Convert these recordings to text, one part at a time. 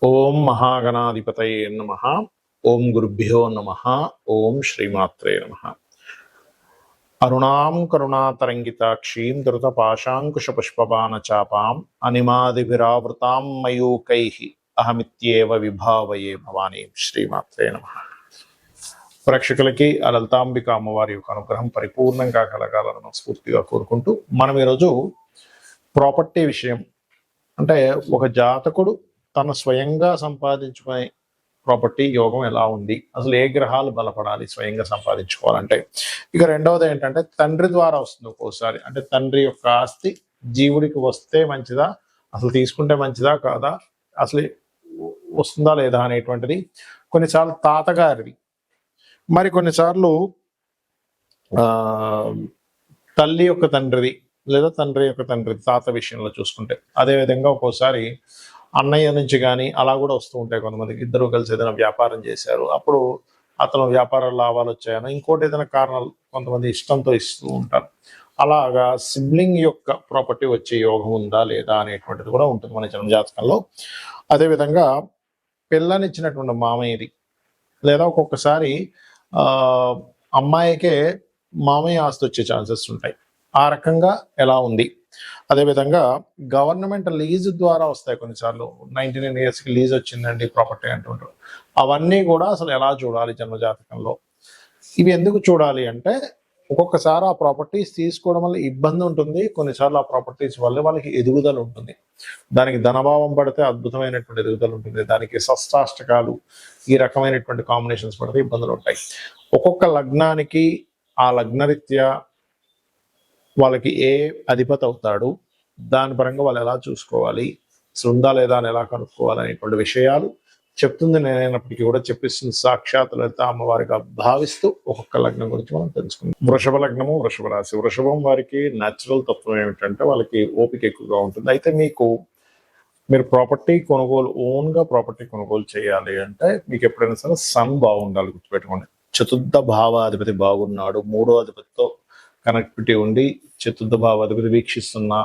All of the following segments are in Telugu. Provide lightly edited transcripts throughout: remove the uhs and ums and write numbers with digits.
ఓం మహాగణాధిపతయే నమః. ఓం గురుభ్యో నమః. ఓం శ్రీమాత్రే నమః. అరుణాం కరుణాతరంగితాక్షీం ధృతపాశాంకుశపుష్పబాణచాపాం అనిమాదిభిరావృతాం మయూకైః అహమిత్యేవ విభావయే భవానీ. శ్రీమాత్రే నమః. ప్రేక్షకులకి ఆ లలితాంబిక అమ్మవారి యొక్క అనుగ్రహం పరిపూర్ణంగా కలగాలని స్ఫూర్తిగా కోరుకుంటూ మనం ఈరోజు ప్రాపర్టీ విషయం, అంటే ఒక జాతకుడు తను స్వయంగా సంపాదించుకునే ప్రాపర్టీ యోగం ఎలా ఉంది, అసలు ఏ గ్రహాలు బలపడాలి స్వయంగా సంపాదించుకోవాలంటే. ఇక రెండవది ఏంటంటే తండ్రి ద్వారా వస్తుంది ఒక్కోసారి, అంటే తండ్రి యొక్క ఆస్తి జీవుడికి వస్తే మంచిదా, అసలు తీసుకుంటే మంచిదా కాదా, అసలు వస్తుందా లేదా అనేటువంటిది. కొన్నిసార్లు తాతగారిది, మరి కొన్నిసార్లు తల్లి యొక్క తండ్రిది లేదా తండ్రి యొక్క తండ్రిది తాత విషయంలో చూసుకుంటే. అదేవిధంగా ఒక్కోసారి అన్నయ్య నుంచి కానీ అలా కూడా వస్తూ ఉంటాయి. కొంతమందికి ఇద్దరు కలిసి ఏదైనా వ్యాపారం చేశారు, అప్పుడు అతను వ్యాపార లాభాలు వచ్చాయని ఇంకోటి ఏదైనా కారణాలు కొంతమంది ఇష్టంతో ఇస్తూ ఉంటారు. అలాగా సిబ్లింగ్ యొక్క ప్రాపర్టీ వచ్చే యోగం ఉందా లేదా అనేటువంటిది కూడా ఉంటుంది మన జన్మజాతకంలో. అదేవిధంగా పిల్లనిచ్చినటువంటి మామయ్యది, లేదా ఒక్కొక్కసారి అమ్మాయికే మామయ్య ఆస్తి వచ్చే ఛాన్సెస్ ఉంటాయి. ఆ రకంగా ఎలా ఉంది. అదేవిధంగా గవర్నమెంట్ లీజు ద్వారా వస్తాయి కొన్నిసార్లు. 99 yearsకి లీజ్ వచ్చిందండి ప్రాపర్టీ అంటుంటారు. అవన్నీ కూడా అసలు ఎలా చూడాలి జన్మజాతకంలో. ఇవి ఎందుకు చూడాలి అంటే ఒక్కొక్కసారి ఆ ప్రాపర్టీస్ తీసుకోవడం వల్ల ఇబ్బంది ఉంటుంది, కొన్నిసార్లు ఆ ప్రాపర్టీస్ వల్ల వాళ్ళకి ఎదుగుదల ఉంటుంది. దానికి ధనభావం పడితే అద్భుతమైనటువంటి ఎదుగుదల ఉంటుంది, దానికి షష్టాష్టకాలు ఈ రకమైనటువంటి కాంబినేషన్స్ పడితే ఇబ్బందులు ఉంటాయి. ఒక్కొక్క లగ్నానికి ఆ లగ్నరీత్యా వాళ్ళకి ఏ అధిపతి అవుతాడు, దాని పరంగా వాళ్ళు ఎలా చూసుకోవాలి, ఉందా లేదా అని ఎలా కనుక్కోవాలి అనేటువంటి విషయాలు చెప్తుంది నేనైనప్పటికీ కూడా చెప్పిస్తుంది సాక్షాత్ లలిత అమ్మవారిగా భావిస్తూ ఒక్కొక్క లగ్నం గురించి మనం తెలుసుకుందాం. వృషభ లగ్నము, వృషభ రాశి. వృషభం వారికి న్యాచురల్ తత్వం ఏమిటంటే వాళ్ళకి ఓపిక ఎక్కువగా ఉంటుంది. అయితే మీరు ప్రాపర్టీ కొనుగోలు, ఓన్గా ప్రాపర్టీ కొనుగోలు చేయాలి అంటే మీకు ఎప్పుడైనా సరే సన్ బాగుండాలి, గుర్తుపెట్టుకోండి. చతుర్థ భావాధిపతి బాగున్నాడు, మూడో అధిపతితో కనెక్టివిటీ ఉండి చతుర్థ భావాధిపతి వీక్షిస్తున్నా,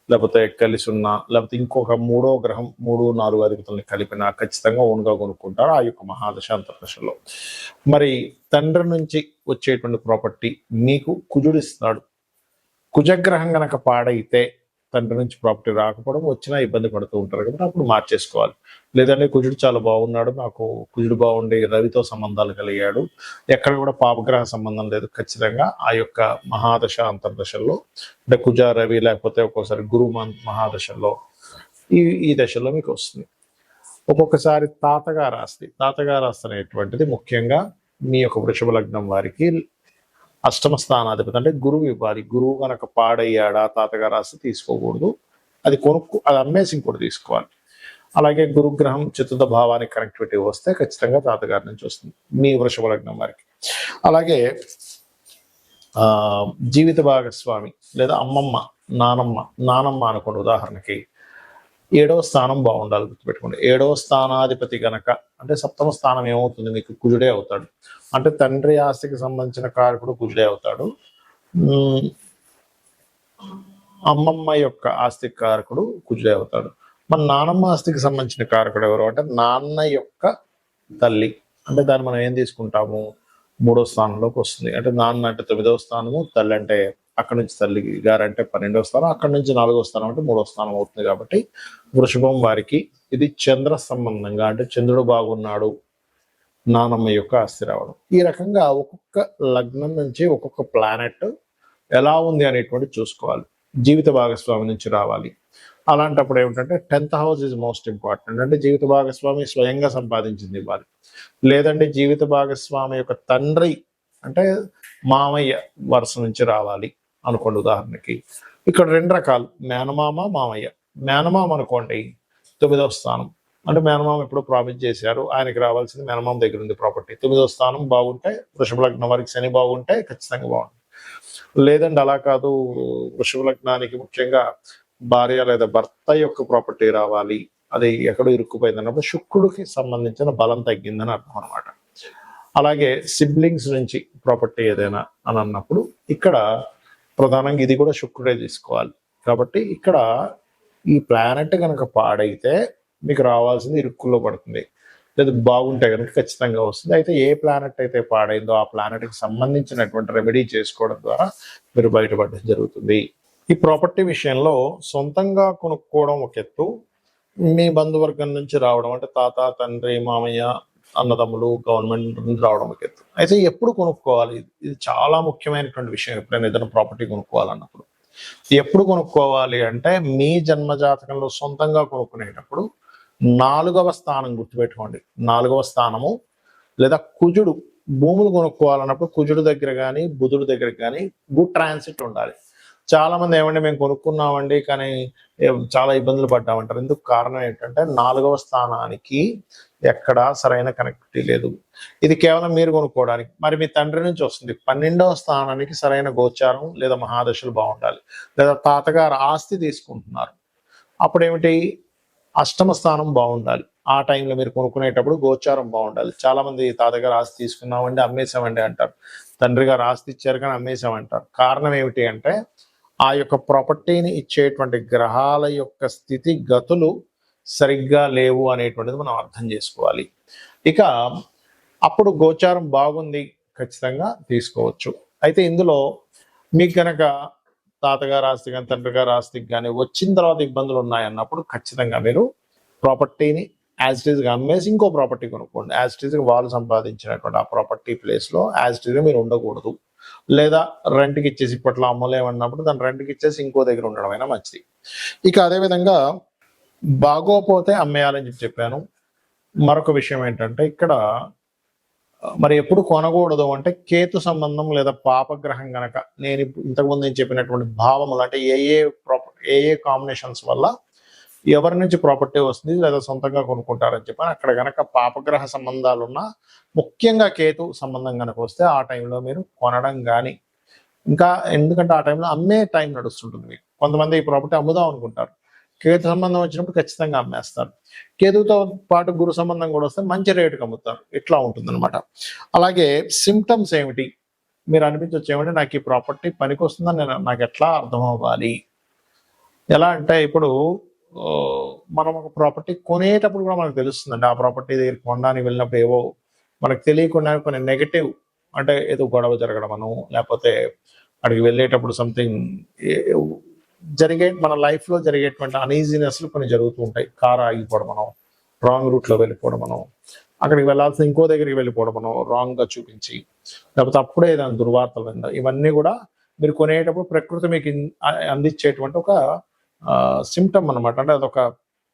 లేకపోతే కలిసి ఉన్నా, లేకపోతే ఇంకొక మూడో గ్రహం 3-4 అధిపతుల్ని కలిపినా ఖచ్చితంగా ఓన్గా కొనుక్కుంటారు ఆ యొక్క మహాదశ అంతర్దశలో. మరి తండ్రి నుంచి వచ్చేటువంటి ప్రాపర్టీ మీకు కుజుడిస్తాడు. కుజగ్రహం గనక పాడైతే తండ్రి నుంచి ప్రాపర్టీ రాకపోవడం, వచ్చినా ఇబ్బంది పడుతూ ఉంటారు కాబట్టి అప్పుడు మార్చేసుకోవాలి. లేదంటే కుజుడు చాలా బాగున్నాడు, నాకు కుజుడు బాగుండి రవితో సంబంధాలు కలిగాడు, ఎక్కడ కూడా పాపగ్రహ సంబంధం లేదు, ఖచ్చితంగా ఆ యొక్క మహాదశ అంతర్దశల్లో అంటే కుజ రవి లేకపోతే ఒక్కోసారి గురు మహాదశల్లో ఈ దశలో మీకు వస్తుంది. ఒక్కొక్కసారి తాతగారు ఆస్తి అనేటువంటిది ముఖ్యంగా మీ యొక్క వృషభ లగ్నం వారికి అష్టమ స్థానాధిపతి, అంటే గురువు ఇవ్వాలి. గురువు కనుక పాడయ్యాడా తాతగారు ఆస్తి తీసుకోకూడదు, అది అమ్మేసి ఇంకోటి తీసుకోవాలి. అలాగే గురుగ్రహం చతుర్థ భావానికి కనెక్టివిటీ వస్తే ఖచ్చితంగా తాతగారి నుంచి వస్తుంది మీ వృషభ లగ్నం వారికి. అలాగే జీవిత భాగస్వామి లేదా అమ్మమ్మ, నానమ్మ అనుకోండి ఉదాహరణకి, 7వ స్థానం బాగుండాలి, గుర్తుపెట్టుకోండి. 7వ స్థానాధిపతి గనక, అంటే సప్తమ స్థానం ఏమవుతుంది మీకు, కుజుడే అవుతాడు. అంటే తండ్రి ఆస్తికి సంబంధించిన కారకుడు కుజుడే అవుతాడు. అమ్మమ్మ యొక్క ఆస్తికి కారకుడు కుజుడే అవుతాడు. మన నానమ్మ ఆస్తికి సంబంధించిన కారకుడు ఎవరు అంటే నాన్న యొక్క తల్లి, అంటే దాన్ని మనం ఏం తీసుకుంటాము, 3వ స్థానంలోకి వస్తుంది. అంటే నాన్న అంటే 9వ స్థానము, తల్లి అంటే అక్కడ నుంచి తల్లి గారు అంటే 12వ స్థానం, అక్కడ నుంచి 4వ స్థానం అంటే 3వ స్థానం అవుతుంది. కాబట్టి వృషభం వారికి ఇది చంద్ర సంబంధంగా, అంటే చంద్రుడు బాగున్నాడు, నానమ్మ యొక్క ఆస్తి రావడం. ఈ రకంగా ఒక్కొక్క లగ్నం నుంచి ఒక్కొక్క ప్లానెట్ ఎలా ఉంది అనేటువంటి చూసుకోవాలి. జీవిత భాగస్వామి నుంచి రావాలి. అలాంటప్పుడు ఏమిటంటే 10th house is most important. అంటే జీవిత భాగస్వామి స్వయంగా సంపాదించింది ఇవ్వాలి. లేదంటే జీవిత భాగస్వామి యొక్క తండ్రి అంటే మామయ్య వరుస నుంచి రావాలి అనుకోండి. ఉదాహరణకి ఇక్కడ 2 రకాలు, మేనమామ, మామయ్య. మేనమామ అనుకోండి 9వ స్థానం, అంటే మేనమామ ఎప్పుడు ప్రామిస్ చేశారు, ఆయనకి రావాల్సింది మేనమామ దగ్గర ఉంది ప్రాపర్టీ. 9వ స్థానం బాగుంటే, వృషభ లగ్నం వారికి శని బాగుంటే ఖచ్చితంగా బాగుంటుంది. లేదండి అలా కాదు, వృషభ లగ్నానికి ముఖ్యంగా భార్య లేదా భర్త యొక్క ప్రాపర్టీ రావాలి, అది ఎక్కడో ఇరుక్కుపోయింది అన్నప్పుడు శుక్రుడికి సంబంధించిన బలం తగ్గిందని అర్థం అనమాట. అలాగే సిబ్లింగ్స్ నుంచి ప్రాపర్టీ ఏదైనా అని అన్నప్పుడు ఇక్కడ ప్రధానంగా ఇది కూడా శుక్రుడే తీసుకోవాలి. కాబట్టి ఇక్కడ ఈ ప్లానెట్ కనుక పాడైతే మీకు రావాల్సింది ఇరుక్కుల్లో పడుతుంది. లేదా బాగుంటే కనుక ఖచ్చితంగా వస్తుంది. అయితే ఏ ప్లానెట్ అయితే పాడైందో ఆ ప్లానెట్కి సంబంధించినటువంటి రెమెడీ చేసుకోవడం ద్వారా మీరు బయటపడడం జరుగుతుంది. ఈ ప్రాపర్టీ విషయంలో సొంతంగా కొనుక్కోవడం ఒక ఎత్తు, మీ బంధువర్గం నుంచి రావడం అంటే తాత, తండ్రి, మామయ్య, అన్నదమ్ములు, గవర్నమెంట్ నుంచి రావడం ఒక ఎత్తు. అయితే ఎప్పుడు కొనుక్కోవాలి? ఇది చాలా ముఖ్యమైనటువంటి విషయం. ఎప్పుడైనా ఏదైనా ప్రాపర్టీ కొనుక్కోవాలన్నప్పుడు ఎప్పుడు కొనుక్కోవాలి అంటే, మీ జన్మ జాతకంలో సొంతంగా కొనుక్కునేటప్పుడు 4వ స్థానం గుర్తుపెట్టుకోండి. 4వ స్థానము లేదా కుజుడు, భూములు కొనుక్కోవాలన్నప్పుడు కుజుడు దగ్గర కానీ బుధుడు దగ్గర కానీ గుడ్ ట్రాన్సిట్ ఉండాలి. చాలా మంది ఏమంటే మేము కొనుక్కున్నామండి కానీ చాలా ఇబ్బందులు పడ్డామంటారు. ఎందుకు? కారణం ఏంటంటే 4వ స్థానానికి ఎక్కడా సరైన కనెక్టివిటీ లేదు. ఇది కేవలం మీరు కొనుక్కోవడానికి. మరి మీ తండ్రి నుంచి వస్తుంది. 12వ స్థానానికి సరైన గోచారం లేదా మహాదశలు బాగుండాలి. లేదా తాతగారు ఆస్తి తీసుకుంటున్నారు, అప్పుడేమిటి? 8వ స్థానం బాగుండాలి. ఆ టైంలో మీరు కొనుక్కునేటప్పుడు గోచారం బాగుండాలి. చాలా మంది తాతగారు ఆస్తి తీసుకున్నామండి అమ్మేసామండి అంటారు, తండ్రి గారు ఆస్తి ఇచ్చారు కానీ అమ్మేసామంటారు. కారణం ఏమిటి అంటే, ఆ యొక్క ప్రాపర్టీని ఇచ్చేటువంటి గ్రహాల యొక్క స్థితి గతులు సరిగ్గా లేవు అనేటువంటిది మనం అర్థం చేసుకోవాలి. ఇక అప్పుడు గోచారం బాగుంది, ఖచ్చితంగా తీసుకోవచ్చు. అయితే ఇందులో మీకు కనుక తాతగారు ఆస్తి కానీ తండ్రి గారు ఆస్తికి కానీ వచ్చిన తర్వాత ఇబ్బందులు ఉన్నాయన్నప్పుడు ఖచ్చితంగా మీరు ప్రాపర్టీని యాజ్ ఇట్ ఈస్గా అమ్మేసి ఇంకో ప్రాపర్టీ కొనుక్కోండి. యాజ్ ఇట్ ఈస్గా వాళ్ళు సంపాదించినటువంటి ఆ ప్రాపర్టీ ప్లేస్లో యాజ్ ఇట్ ఈస్గా మీరు ఉండకూడదు. లేదా రెంట్కి ఇచ్చేసి, ఇప్పట్లో అమ్మలేమన్నప్పుడు దాన్ని రెంట్కి ఇచ్చేసి ఇంకో దగ్గర ఉండడం అయినా మంచిది. ఇక అదేవిధంగా బాగోపోతే అమ్మేయాలని చెప్పాను. మరొక విషయం ఏంటంటే, ఇక్కడ మరి ఎప్పుడు కొనకూడదు అంటే, కేతు సంబంధం లేదా పాపగ్రహం గనక, నేను ఇంతకుముందు నేను చెప్పినటువంటి భావములు అంటే ఏ కాంబినేషన్స్ వల్ల ఎవరి నుంచి ప్రాపర్టీ వస్తుంది లేదా సొంతంగా కొనుక్కుంటారని చెప్పని అక్కడ గనక పాపగ్రహ సంబంధాలు ఉన్నా, ముఖ్యంగా కేతు సంబంధం కనుక వస్తే ఆ టైంలో మీరు కొనడం కానీ, ఇంకా ఎందుకంటే ఆ టైంలో అమ్మే టైం నడుస్తుంటుంది మీకు. కొంతమంది ఈ ప్రాపర్టీ అమ్ముదాం అనుకుంటారు, కేతు సంబంధం వచ్చినప్పుడు ఖచ్చితంగా అమ్మేస్తారు. కేతుతో పాటు గురు సంబంధం కూడా వస్తే మంచి రేటుకి అమ్ముతారు. ఇట్లా ఉంటుంది అనమాట. అలాగే సిమ్టమ్స్ ఏమిటి? మీరు అనిపించవచ్చు ఏమంటే, నాకు ఈ ప్రాపర్టీ పనికి వస్తుందని నాకు ఎట్లా అర్థం అవ్వాలి? ఎలా అంటే, ఇప్పుడు మనం ఒక ప్రాపర్టీ కొనేటప్పుడు కూడా మనకు తెలుస్తుందండి. ఆ ప్రాపర్టీ దగ్గర కొనడానికి వెళ్ళినప్పుడు ఏవో మనకు తెలియకుండా కొన్ని నెగటివ్, అంటే ఏదో గొడవ జరగడమను, లేకపోతే అక్కడికి వెళ్ళేటప్పుడు సంథింగ్ మన లైఫ్లో జరిగేటువంటి అనీజీనెస్లు కొన్ని జరుగుతూ ఉంటాయి. కారు ఆగిపోవడమనో, రాంగ్ రూట్లో వెళ్ళిపోవడమనో, అక్కడికి వెళ్ళాల్సిన ఇంకో దగ్గరికి వెళ్ళిపోవడమనో రాంగ్గా చూపించి, లేకపోతే అప్పుడే ఏదైనా దుర్వార్తలు వినడం, ఇవన్నీ కూడా మీరు కొనేటప్పుడు ప్రకృతి మీకు అందించేటువంటి ఒక సిమ్టమ్ అనమాట. అంటే అదొక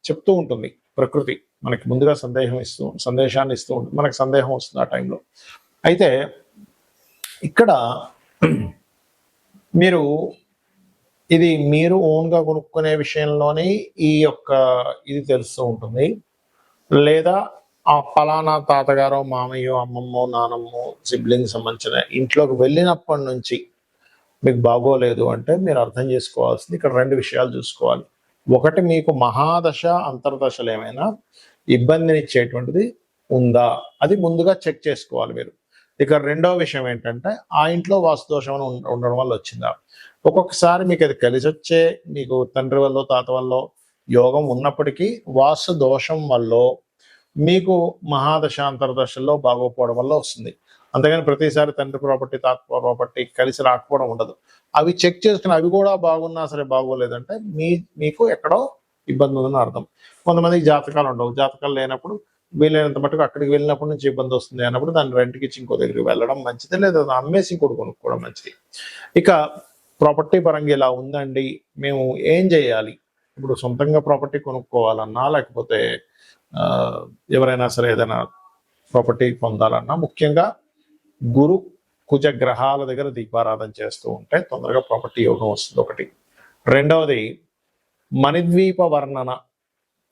చెప్తూ ఉంటుంది ప్రకృతి మనకి ముందుగా సందేశాన్ని ఇస్తూ ఉంటుంది. మనకు సందేహం వస్తుంది ఆ టైంలో. అయితే ఇక్కడ మీరు ఇది మీరు ఓన్గా కొనుక్కునే విషయంలోనే ఈ యొక్క ఇది తెలుస్తూ ఉంటుంది. లేదా ఆ ఫలానా తాతగారో, మామయ్యో, అమ్మమ్మో, నానమ్మో, సిబ్లింగ్ సంబంధించిన ఇంట్లోకి వెళ్ళినప్పటి నుంచి మీకు బాగోలేదు అంటే, మీరు అర్థం చేసుకోవాల్సింది ఇక్కడ 2 విషయాలు చూసుకోవాలి. ఒకటి, మీకు మహాదశ అంతర్దశలు ఏమైనా ఇబ్బందినిచ్చేటువంటిది ఉందా, అది ముందుగా చెక్ చేసుకోవాలి మీరు. ఇక రెండవ విషయం ఏంటంటే, ఆ ఇంట్లో వాస్తు దోషం ఉండడం వల్ల వచ్చిందా. ఒక్కొక్కసారి మీకు అది కలిసి వచ్చే, మీకు తండ్రి వల్ల తాత వల్ల యోగం ఉన్నప్పటికీ వాస్తు దోషం వల్ల మీకు మహాదశ అంతర్దశల్లో బాగోపోవడం వల్ల వస్తుంది. అంతేగాని ప్రతిసారి తండ్రి ప్రాపర్టీ తాత ప్రాపర్టీ కలిసి రాకపోవడం ఉండదు. అవి చెక్ చేసుకుని అవి కూడా బాగున్నా సరే బాగోలేదంటే మీకు ఎక్కడో ఇబ్బంది ఉందని అర్థం. కొంతమందికి జాతకాలు ఉండవు. జాతకాలు లేనప్పుడు వీలైనంత మటుకు అక్కడికి వెళ్ళినప్పటి నుంచి ఇబ్బంది వస్తుంది అన్నప్పుడు దాన్ని రెంట్కి ఇచ్చి ఇంకో దగ్గరికి వెళ్ళడం మంచిది, లేదా అమ్మేసి ఇంకోటి కొనుక్కోవడం మంచిది. ఇక ప్రాపర్టీ పరంగా ఇలా ఉందండి, మేము ఏం చేయాలి? ఇప్పుడు సొంతంగా ప్రాపర్టీ కొనుక్కోవాలన్నా, లేకపోతే ఎవరైనా సరే ఏదైనా ప్రాపర్టీ పొందాలన్నా, ముఖ్యంగా గురు కుజ గ్రహాల దగ్గర దీపారాధన చేస్తూ ఉంటే తొందరగా ప్రాపర్టీ యోగం వస్తుంది ఒకటి. రెండవది, మణిద్వీప వర్ణన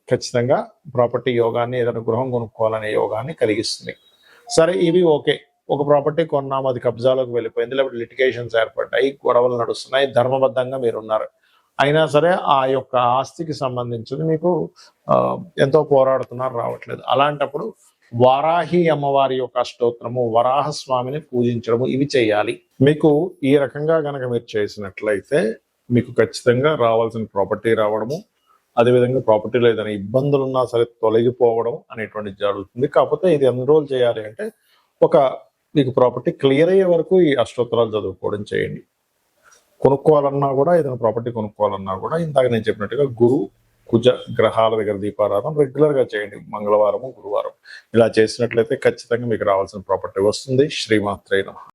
ఖచ్చితంగా ప్రాపర్టీ యోగాన్ని, ఏదైనా గృహం కొనుక్కోవాలనే యోగాన్ని కలిగిస్తుంది. సరే, ఇవి ఓకే. ఒక ప్రాపర్టీ కొన్నాము, అది కబ్జాలోకి వెళ్ళిపోయింది, లేకపోతే లిటిగేషన్స్ ఏర్పడ్డాయి, గొడవలు నడుస్తున్నాయి, ధర్మబద్ధంగా మీరున్నారు, అయినా సరే ఆ యొక్క ఆస్తికి సంబంధించింది మీకు ఎంతో పోరాడుతున్నారు, రావట్లేదు. అలాంటప్పుడు వారాహి అమ్మవారి యొక్క అష్టోత్తరము, వరాహ స్వామిని పూజించడము, ఇవి చేయాలి. మీకు ఈ రకంగా గనక మీరు చేసినట్లయితే మీకు ఖచ్చితంగా రావాల్సిన ప్రాపర్టీ రావడము, అదేవిధంగా ప్రాపర్టీలో ఏదైనా ఇబ్బందులు ఉన్నా సరే తొలగిపోవడం అనేటువంటిది జరుగుతుంది. కాకపోతే ఇది ఎన్ని రోజులు చేయాలి అంటే ఒక మీకు ప్రాపర్టీ క్లియర్ అయ్యే వరకు ఈ అష్టోత్తరాలు చదువుకోవడం చేయండి. కొనుక్కోవాలన్నా కూడా ఏదైనా ప్రాపర్టీ కొనుక్కోవాలన్నా కూడా ఇందాక నేను చెప్పినట్టుగా గురు కుజ గ్రహాల దగ్గర దీపారాధన రెగ్యులర్గా చేయండి. మంగళవారము గురువారం ఇలా చేసినట్లయితే ఖచ్చితంగా మీకు రావాల్సిన ప్రాపర్టీ వస్తుంది. శ్రీమాత్రే నమః.